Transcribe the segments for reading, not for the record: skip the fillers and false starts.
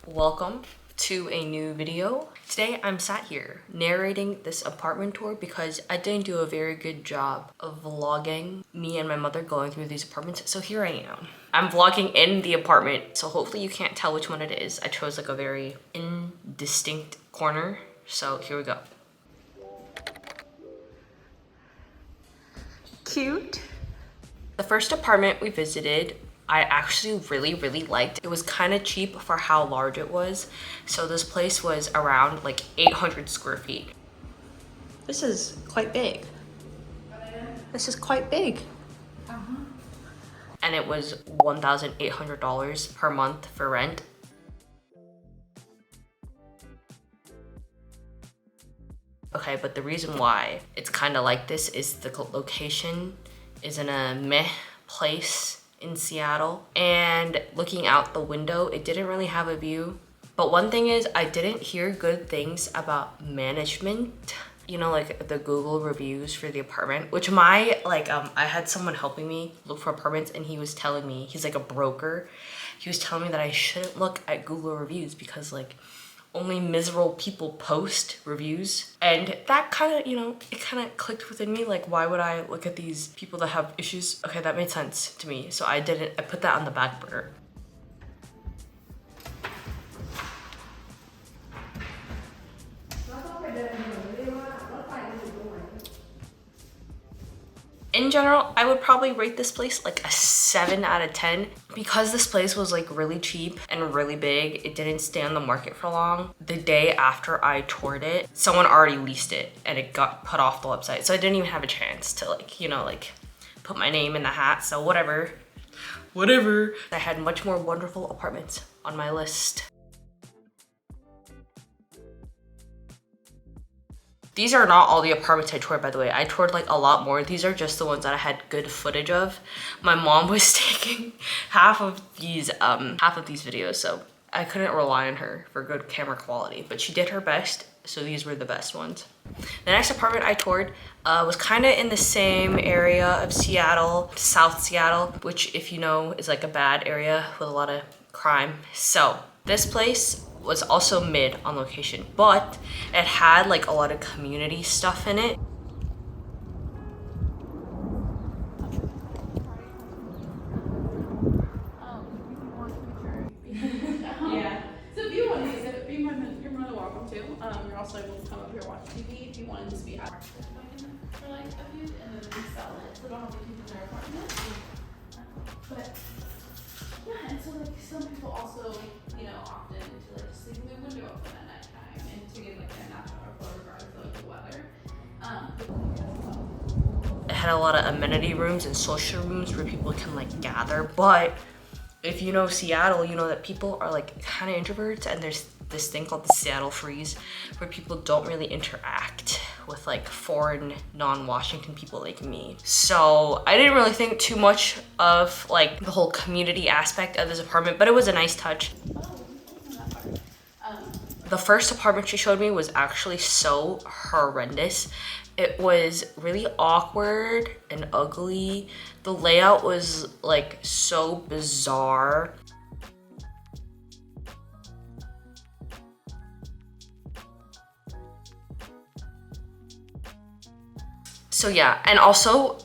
Welcome to a new video. Today I'm sat here narrating this apartment tour because I didn't do a very good job of vlogging me and my mother going through these apartments. So here I am. I'm vlogging in the apartment, so hopefully you can't tell which one it is. I chose like a very indistinct corner. So here we go. Cute. The first apartment we visited, I actually really liked. It was kind of cheap for how large it was. So this place was around like 800 square feet. This is quite big. This is quite big. And it was $1,800 per month for rent. Okay, but the reason why it's kind of like this is the location is in a meh place in Seattle, and looking out the window, it didn't really have a view. But one thing is, I didn't hear good things about management. You know, like the Google reviews for the apartment, which I had someone helping me look for apartments, and he was telling me, he's like a broker, he was telling me that I shouldn't look at Google reviews because like only miserable people post reviews. And that kind of, you know, it kind of clicked within me, like, why would I look at these people that have issues? Okay, that made sense to me, so I put that on the back burner. In general, I would probably rate this place like a 7 out of 10. Because this place was like really cheap and really big, it didn't stay on the market for long. The day after I toured it, someone already leased it and it got put off the website. So I didn't even have a chance to like, you know, like put my name in the hat, so whatever. I had much more wonderful apartments on my list. These are not all the apartments I toured, by the way. I toured like a lot more. These are just the ones that I had good footage of. My mom was taking half of these videos, so I couldn't rely on her for good camera quality, but she did her best, so these were the best ones. The next apartment I toured was kind of in the same area of Seattle, South Seattle, which, if you know, is like a bad area with a lot of crime. So this place was also mid on location, but it had like a lot of community stuff in it. Yeah. So if you want to use it, you're more than welcome to. You're also able to come up here, watch TV if you wanted to be out for like a few, and then resell it. So don't have to keep it in their apartment. But yeah, and so like some people also, you know, often to like just leave the window open at nighttime and to get like a natural photograph of the weather. It had a lot of amenity rooms and social rooms where people can like gather, but if you know Seattle, you know that people are like kind of introverts, and there's this thing called the Seattle freeze where people don't really interact with like foreign non-Washington people like me. So I didn't really think too much of like the whole community aspect of this apartment, but it was a nice touch. The first apartment she showed me was actually so horrendous. It was really awkward and ugly. The layout was like so bizarre. So yeah, and also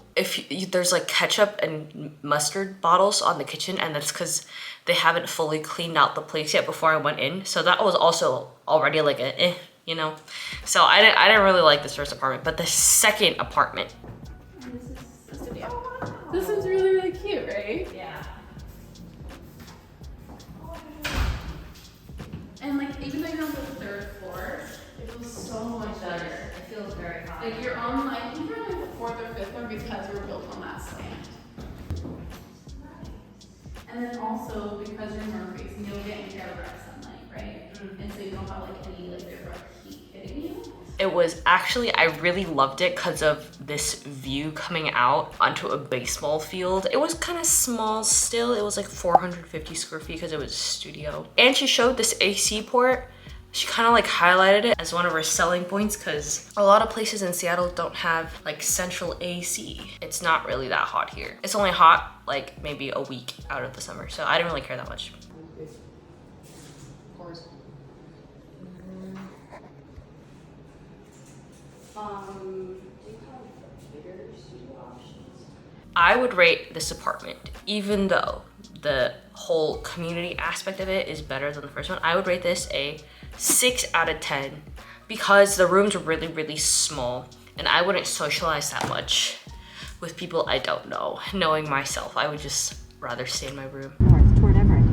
there's like ketchup and mustard bottles on the kitchen, and that's because they haven't fully cleaned out the place yet before I went in. So that was also already like you know. So I didn't really like this first apartment, but the second apartment. This is the studio. This is really cute, right? Yeah. And like even though you're on the third floor, it feels so much better. It feels very hot. Like you're on like, I think you're on like the fourth or fifth one because we're built on that slant. And then also because you're north facing, you'll get direct sunlight, right? And so you don't have like any like direct heat hitting you. It was actually, I really loved it because of this view coming out onto a baseball field. It was kind of small still. It was like 450 square feet because it was a studio. And she showed this AC port. She kind of like highlighted it as one of her selling points because a lot of places in Seattle don't have like central AC. It's not really that hot here. It's only hot like maybe a week out of the summer. So I didn't really care that much. floors. Do you have bigger studio options? I would rate this apartment, even though the whole community aspect of it is better than the first one, I would rate this a 6 out of 10 because the rooms are really, really small and I wouldn't socialize that much with people I don't know. Knowing myself, I would just rather stay in my room. North toward Everett.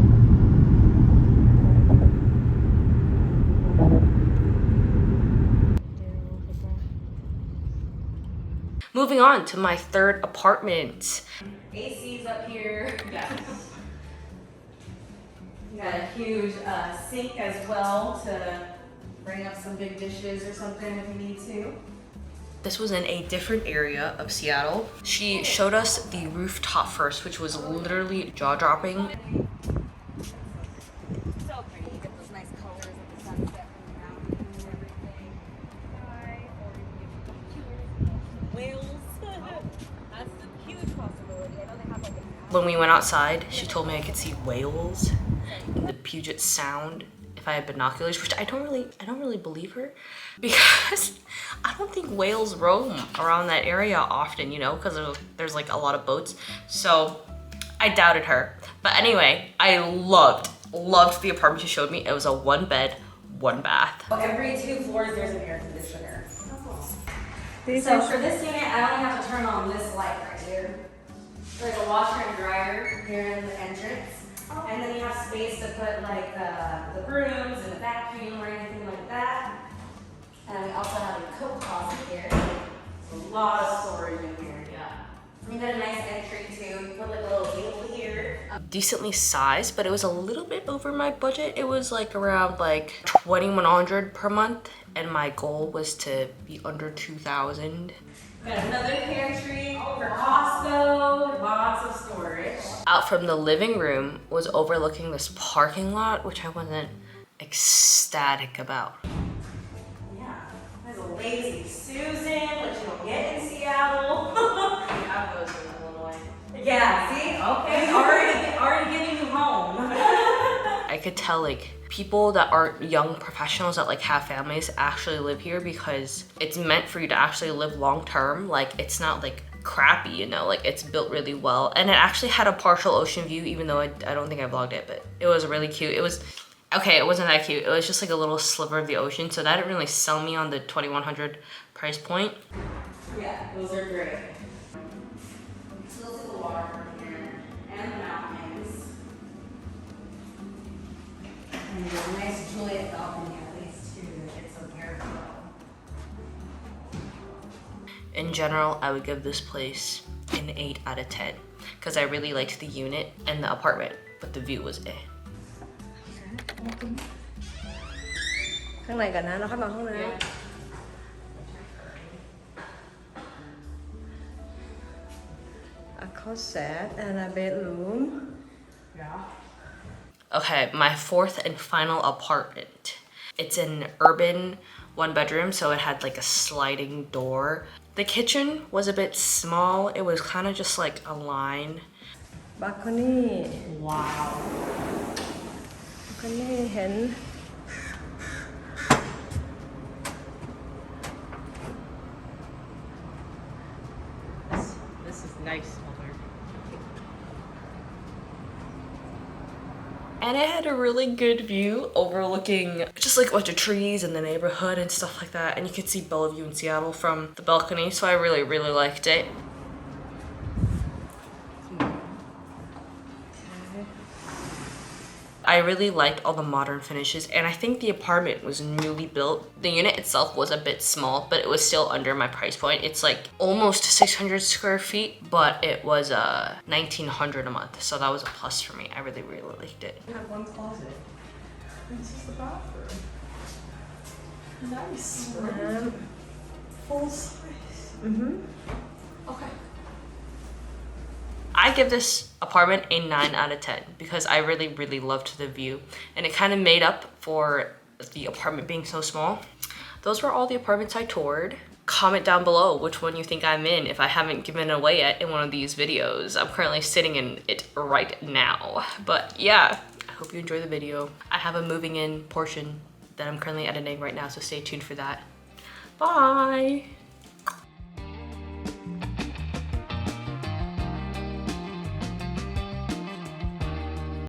Moving on to my third apartment. AC's up here. Yes. You got a huge sink as well to bring up some big dishes or something if you need to. This was in a different area of Seattle. She showed us the rooftop first, which was literally jaw-dropping. So pretty. You get those nice colors of the sunset from the mountains and everything. Whales. That's a huge possibility. I know they have like a When we went outside, she told me I could see whales in the Puget Sound if I had binoculars, which I don't really believe her because I don't think whales roam around that area often, you know, because there's like a lot of boats. So I doubted her. But anyway, I loved the apartment she showed me. It was a 1 bed, 1 bath. Every 2 floors there's an air conditioner. So for this unit, I only have to turn on this light right here. There's a washer and dryer here in the entrance. And then you have space to put like the brooms and the vacuum or anything like that. And we also have a coat closet here. A lot of storage in here. Yeah. You got a nice entry too. You put like a little table here. Decently sized, but it was a little bit over my budget. It was like around like $2,100 per month, and my goal was to be under $2,000. Got another pantry for Costco. Lots of storage. Out from the living room was overlooking this parking lot, which I wasn't ecstatic about. Yeah. There's a lazy Susan, which you don't get in Seattle. We have those in Illinois. Yeah, see? Okay, already getting you home. I could tell like people that aren't young professionals that like have families actually live here because it's meant for you to actually live long term. Like it's not like crappy, you know, like it's built really well. And it actually had a partial ocean view, even though I don't think I vlogged it, but it was really cute. It was, okay, it wasn't that cute. It was just like a little sliver of the ocean. So that didn't really sell me on the $2,100 price point. Yeah, those are great. So those are the water from here and the mountains. And there's a nice Juliet balcony at least too that gets some airflow. In general, I would give this place an 8 out of 10 because I really liked the unit and the apartment, but the view was eh. ข้างในกันนะเราเข้ามาห้องน้ a closet and a bedroom. Okay, my fourth and final apartment. It's an urban 1 bedroom, so it had like a sliding door. The kitchen was a bit small. It was kind of just like a line. balcony Wow. balcony เห็น This is nice. And it had a really good view overlooking just like a bunch of trees in the neighborhood and stuff like that. And you could see Bellevue in Seattle from the balcony. So I really, really liked it. I really liked all the modern finishes, and I think the apartment was newly built. The unit itself was a bit small, but it was still under my price point. It's like almost 600 square feet, but it was $1,900 a month, so that was a plus for me. I really, really liked it. have one closet. This is the bathroom. Nice. Full size. Okay. I give this apartment a 9 out of 10 because I really, really loved the view, and it kind of made up for the apartment being so small. Those were all the apartments I toured. Comment down below which one you think I'm in if I haven't given it away yet in one of these videos. I'm currently sitting in it right now. But yeah, I hope you enjoy the video. I have a moving in portion that I'm currently editing right now, so stay tuned for that. Bye!